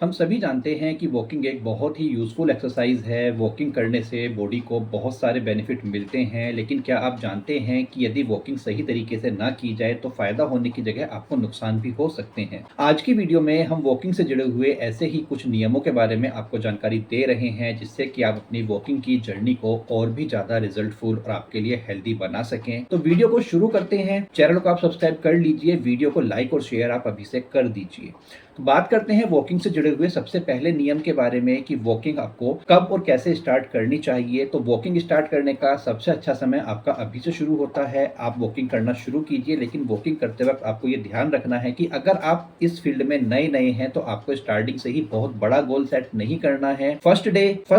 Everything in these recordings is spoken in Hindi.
हम सभी जानते हैं कि वॉकिंग एक बहुत ही यूज़फुल एक्सरसाइज है। वॉकिंग करने से बॉडी को बहुत सारे बेनिफिट मिलते हैं, लेकिन क्या आप जानते हैं कि यदि वॉकिंग सही तरीके से ना की जाए तो फ़ायदा होने की जगह आपको नुकसान भी हो सकते हैं। आज की वीडियो में हम वॉकिंग से जुड़े हुए ऐसे ही कुछ नियमों के बारे में आपको जानकारी दे रहे हैं, जिससे कि आप अपनी वॉकिंग की जर्नी को और भी ज़्यादा रिजल्टफुल और आपके लिए हेल्दी बना सकें। तो वीडियो को शुरू करते हैं। चैनल को आप सब्सक्राइब कर लीजिए, वीडियो को लाइक और शेयर आप अभी से कर दीजिए। तो बात करते हैं वॉकिंग से जुड़े हुए सबसे पहले नियम के बारे में कि वॉकिंग आपको कब और कैसे स्टार्ट करनी चाहिए। तो वॉकिंग स्टार्ट करने का सबसे अच्छा समय आपका अभी से शुरू होता है। आप वॉकिंग करना शुरू कीजिए, लेकिन वॉकिंग करते वक्त आपको ये ध्यान रखना है कि अगर आप इस फील्ड में नए नए हैं तो आपको स्टार्टिंग से ही बहुत बड़ा गोल सेट नहीं करना है। फर्स्ट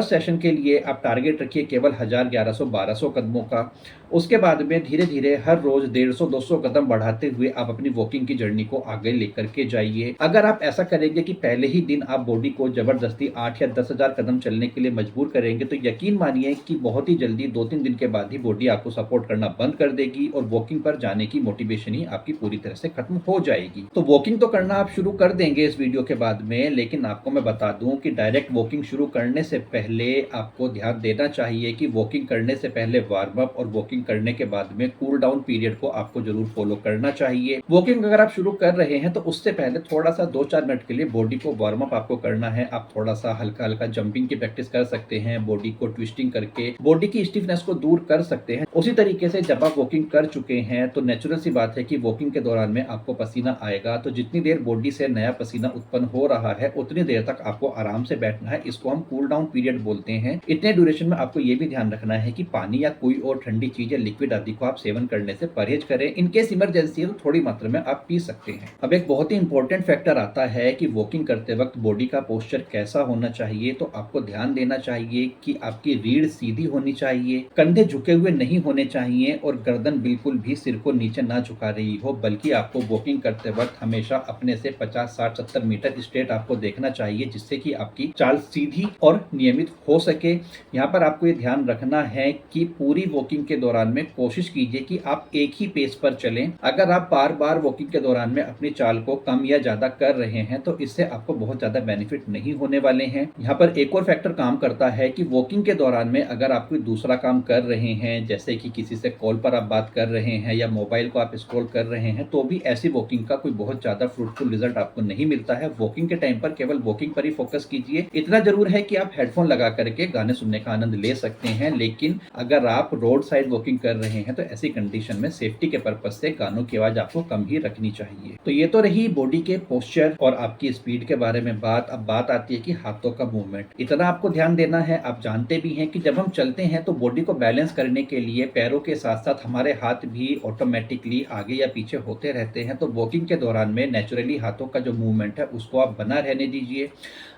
सेशन के लिए आप टारगेट रखिए केवल 1000, 1100, 1200 कदमों का। उसके बाद में धीरे धीरे हर रोज 150, 200 कदम बढ़ाते हुए आप अपनी वॉकिंग की जर्नी को आगे लेकर के जाइए। अगर आप ऐसा करेंगे कि पहले ही दिन आप बॉडी को जबरदस्ती 8 या 10,000 कदम चलने के लिए मजबूर करेंगे, तो यकीन मानिए कि बहुत ही जल्दी 2-3 दिन के बाद ही बॉडी आपको सपोर्ट करना बंद कर देगी और वॉकिंग पर जाने की मोटिवेशन ही आपकी पूरी तरह से खत्म हो जाएगी। तो वॉकिंग तो करना आप शुरू कर देंगे इस वीडियो के बाद में, लेकिन आपको मैं बता दूं कि डायरेक्ट वॉकिंग शुरू करने से पहले आपको ध्यान देना चाहिए कि वॉकिंग करने से पहले वार्म अप और वॉकिंग करने के बाद में कूल डाउन पीरियड को आपको जरूर फॉलो करना चाहिए। वॉकिंग अगर आप शुरू कर रहे हैं तो उससे पहले थोड़ा सा 2-4 मिनट के लिए बॉडी को वार्म अप आपको करना है। आप थोड़ा सा हल्का हल्का जंपिंग की प्रैक्टिस कर सकते हैं, बॉडी को ट्विस्टिंग करके बॉडी की स्टिफनेस को दूर कर सकते हैं। उसी तरीके से जब आप वॉकिंग कर चुके हैं तो नेचुरल सी बात है कि वॉकिंग के दौरान में आपको पसीना आएगा, तो जितनी देर बॉडी से नया पसीना उत्पन्न हो रहा है उतनी देर तक आपको आराम से बैठना है। इसको हम कूल डाउन पीरियड बोलते हैं। इतने ड्यूरेशन में आपको ये भी ध्यान रखना है कि पानी या कोई और ठंडी चीज या लिक्विड आदि को आप सेवन करने से परहेज करें। इनकेस इमरजेंसी है तो थोड़ी मात्रा में आप पी सकते हैं। अब एक बहुत ही इंपॉर्टेंट फैक्टर आता है कि वॉकिंग करते वक्त बॉडी का पोस्चर कैसा होना चाहिए। तो आपको ध्यान देना चाहिए कि आपकी रीढ़ सीधी होनी चाहिए, कंधे झुके हुए नहीं होने चाहिए और गर्दन बिल्कुल भी सिर को नीचे ना झुका रही हो, बल्कि आपको वॉकिंग करते वक्त हमेशा अपने से 50, 60, 70 मीटर स्ट्रेट आपको देखना चाहिए, जिससे कि आपकी चाल सीधी और नियमित हो सके। यहाँ पर आपको ये ध्यान रखना है कि पूरी वॉकिंग के दौरान में कोशिश कीजिए कि आप एक ही पेस पर चलें। अगर आप बार बार वॉकिंग के दौरान में अपनी चाल को कम या ज्यादा कर रहे हैं तो इससे आपको बहुत ज्यादा बेनिफिट नहीं होने वाले हैं। यहाँ पर एक और फैक्टर काम करता है कि वॉकिंग के दौरान में अगर आप कोई दूसरा काम कर रहे हैं, जैसे कि किसी से कॉल पर आप बात कर रहे हैं या मोबाइल को आप स्क्रॉल कर रहे हैं, तो भी ऐसी वॉकिंग का कोई बहुत ज्यादा फ्रूटफुल रिजल्ट आपको नहीं मिलता है। वॉकिंग के टाइम पर केवल वॉकिंग पर ही फोकस कीजिए। इतना जरूर है कि आप हेडफोन लगा करके गाने सुनने का आनंद ले सकते हैं, लेकिन अगर आप रोड साइड वॉकिंग कर रहे हैं तो ऐसी कंडीशन में सेफ्टी के पर्पज से गानों की आवाज आपको कम ही रखनी चाहिए। तो ये तो रही बॉडी के पोस्चर और आपकी स्पीड के बारे में बात। अब बात आती है कि हाथों का मूवमेंट। इतना आपको ध्यान देना है। आप जानते भी हैं कि जब हम चलते हैं तो बॉडी को बैलेंस करने के लिए पैरों के साथ साथ हमारे हाथ भी ऑटोमेटिकली आगे या पीछे होते रहते हैं। तो वॉकिंग के दौरान में नेचुरली हाथों का जो मूवमेंट है उसको आप बना रहने दीजिए।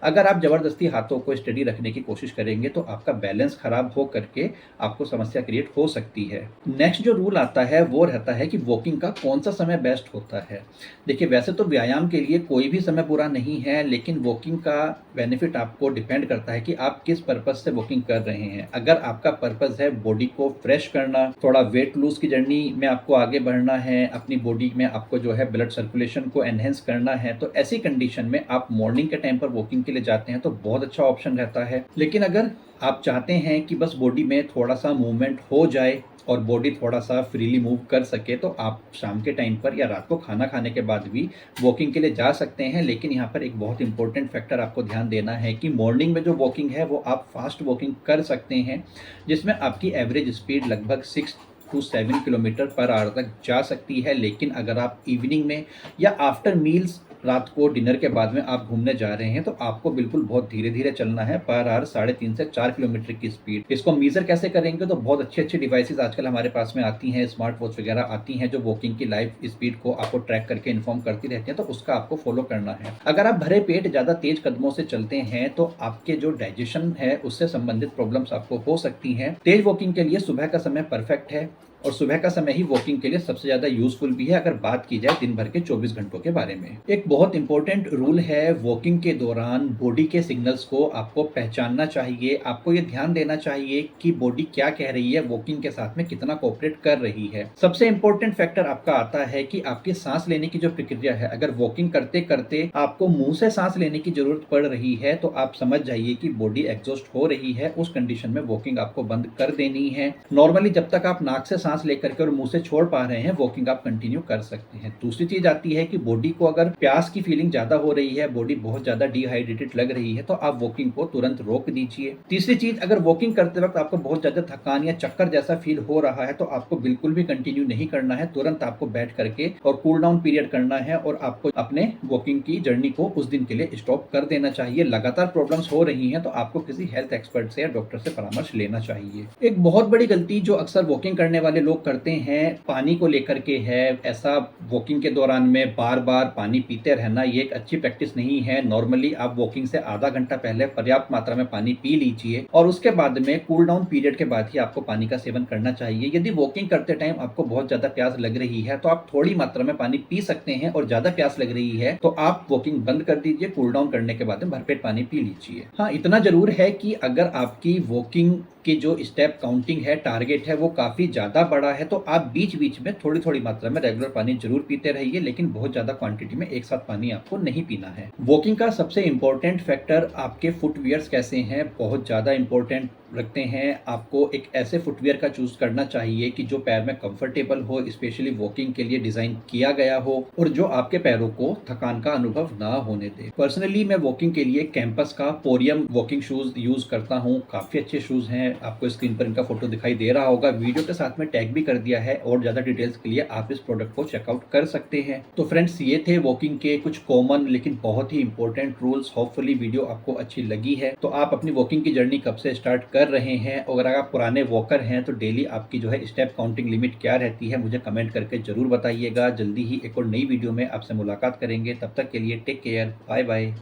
अगर आप जबरदस्ती हाथों को स्टडी रखने की कोशिश करेंगे तो आपका बैलेंस खराब हो करके आपको समस्या क्रिएट हो सकती है। नेक्स्ट जो रूल आता है वो रहता है कि वॉकिंग का कौन सा समय बेस्ट होता है। देखिए, वैसे तो व्यायाम के लिए कोई भी समय बुरा नहीं है, लेकिन वॉकिंग का बेनिफिट आपको डिपेंड करता है कि आप किस पर्पज से वॉकिंग कर रहे हैं। अगर आपका पर्पज है बॉडी को फ्रेश करना, थोड़ा वेट लूज की जर्नी में आपको आगे बढ़ना है, अपनी बॉडी में आपको जो है ब्लड सर्कुलेशन को एनहेंस करना है, तो ऐसी कंडीशन में आप मॉर्निंग के टाइम पर वॉकिंग के लिए जाते हैं तो बहुत अच्छा ऑप्शन रहता है। लेकिन अगर आप चाहते हैं कि बस बॉडी में थोड़ा सा मूवमेंट हो जाए और बॉडी थोड़ा सा फ्रीली मूव कर सके, तो आप शाम के टाइम पर या रात को खाना खाने के बाद भी वॉकिंग के लिए जा सकते हैं। लेकिन यहाँ पर एक बहुत इंपॉर्टेंट फैक्टर आपको ध्यान देना है कि मॉर्निंग में जो वॉकिंग है वो आप फास्ट वॉकिंग कर सकते हैं, जिसमें आपकी एवरेज स्पीड लगभग 6 to 7 किलोमीटर पर आवर तक जा सकती है। लेकिन अगर आप इवनिंग में या आफ्टर मील्स रात को डिनर के बाद में आप घूमने जा रहे हैं तो आपको बिल्कुल बहुत धीरे धीरे चलना है, पर आवर 3.5 से 4 किलोमीटर की स्पीड। इसको मेजर कैसे करेंगे, तो बहुत अच्छी अच्छी डिवाइसेस आजकल हमारे पास में आती हैं, स्मार्ट वॉच वगैरह आती हैं जो वॉकिंग की लाइव स्पीड को आपको ट्रैक करके इन्फॉर्म करती रहती हैं, तो उसका आपको फॉलो करना है। अगर आप भरे पेट ज्यादा तेज कदमों से चलते हैं तो आपके जो डाइजेशन है उससे संबंधित प्रॉब्लम्स आपको हो सकती हैं। तेज वॉकिंग के लिए सुबह का समय परफेक्ट है। और सुबह का समय ही वॉकिंग के लिए सबसे ज़्यादा यूज़फुल भी है, अगर बात की जाए दिन भर के 24 घंटों के बारे में। एक बहुत इंपॉर्टेंट रूल है, वॉकिंग के दौरान बॉडी के सिग्नल्स को आपको पहचानना चाहिए। आपको ये ध्यान देना चाहिए कि बॉडी क्या कह रही है, वॉकिंग के साथ में कितना कोऑपरेट कर रही है। सबसे इंपॉर्टेंट फैक्टर आपका आता है कि आपकी सांस लेने की जो प्रक्रिया है, अगर वॉकिंग करते करते आपको मुंह से सांस लेने की जरूरत पड़ रही है तो आप समझ जाइए कि बॉडी एग्जॉस्ट हो रही है। उस कंडीशन में वॉकिंग आपको बंद कर देनी है। नॉर्मली जब तक आप नाक से सांस लेकर के और मुंह से छोड़ पा रहे हैं, वॉकिंग आप कंटिन्यू कर सकते हैं। दूसरी चीज आती है कि बॉडी को अगर प्यास की फीलिंग ज्यादा हो रही है, बॉडी बहुत ज्यादा डिहाइड्रेटेड लग रही है, तो आप वॉकिंग को तुरंत रोक दीजिए। तीसरी चीज, अगर वॉकिंग करते वक्त आपको बहुत ज्यादा थकान या चक्कर जैसा फील हो रहा है तो आपको बिल्कुल भी कंटिन्यू नहीं करना है। तुरंत आपको बैठ करके और कूल डाउन पीरियड करना है और आपको अपने वॉकिंग की जर्नी को उस दिन के लिए स्टॉप कर देना चाहिए। लगातार प्रॉब्लम्स हो रही हैं तो आपको किसी हेल्थ एक्सपर्ट से या डॉक्टर से परामर्श लेना चाहिए। एक बहुत बड़ी गलती जो अक्सर वॉकिंग करने वाले लोग करते हैं, पानी को लेकर के है। ऐसा वॉकिंग के दौरान में बार बार पानी पीते रहना, ये एक अच्छी प्रैक्टिस नहीं है। नॉर्मली आप वॉकिंग से आधा घंटा पहले पर्याप्त मात्रा में पानी पी लीजिए और उसके बाद में कूल डाउन पीरियड के बाद ही आपको पानी का सेवन करना चाहिए। यदि वॉकिंग करते टाइम आपको बहुत ज्यादा प्यास लग रही है तो आप थोड़ी मात्रा में पानी पी सकते हैं, और ज्यादा प्यास लग रही है तो आप वॉकिंग बंद कर दीजिए। कूल डाउन करने के बाद में भरपेट पानी पी लीजिए। हाँ, इतना जरूर है कि अगर आपकी वॉकिंग की जो स्टेप काउंटिंग है, टारगेट है, वो काफी ज्यादा बड़ा है तो आप बीच बीच में थोड़ी थोड़ी मात्रा में रेगुलर पानी जरूर पीते रहिए, लेकिन बहुत ज्यादा क्वांटिटी में एक साथ पानी आपको नहीं पीना है। वॉकिंग का सबसे इंपॉर्टेंट फैक्टर आपके फुटवियर्स कैसे हैं, बहुत ज्यादा इंपॉर्टेंट रखते हैं। आपको एक ऐसे फुटवियर का चूज करना चाहिए कि जो पैर में कंफर्टेबल हो, स्पेशली वॉकिंग के लिए डिजाइन किया गया हो और जो आपके पैरों को थकान का अनुभव ना होने दे। पर्सनली मैं वॉकिंग के लिए कैंपस का पोरियम वॉकिंग शूज यूज करता हूँ। काफी अच्छे शूज हैं, आपको स्क्रीन पर इनका फोटो दिखाई दे रहा होगा, वीडियो के साथ में टैग भी कर दिया है, और ज्यादा डिटेल्स के लिए आप इस प्रोडक्ट को चेकआउट कर सकते हैं। तो फ्रेंड्स, ये थे वॉकिंग के कुछ कॉमन लेकिन बहुत ही इंपॉर्टेंट रूल्स। होपफुली वीडियो आपको अच्छी लगी है। तो आप अपनी वॉकिंग की जर्नी कब से स्टार्ट कर रहे हैं, और अगर आप पुराने वॉकर हैं तो डेली आपकी जो है स्टेप काउंटिंग लिमिट क्या रहती है, मुझे कमेंट करके जरूर बताइएगा। जल्दी ही एक और नई वीडियो में आपसे मुलाकात करेंगे। तब तक के लिए टेक केयर, बाय बाय।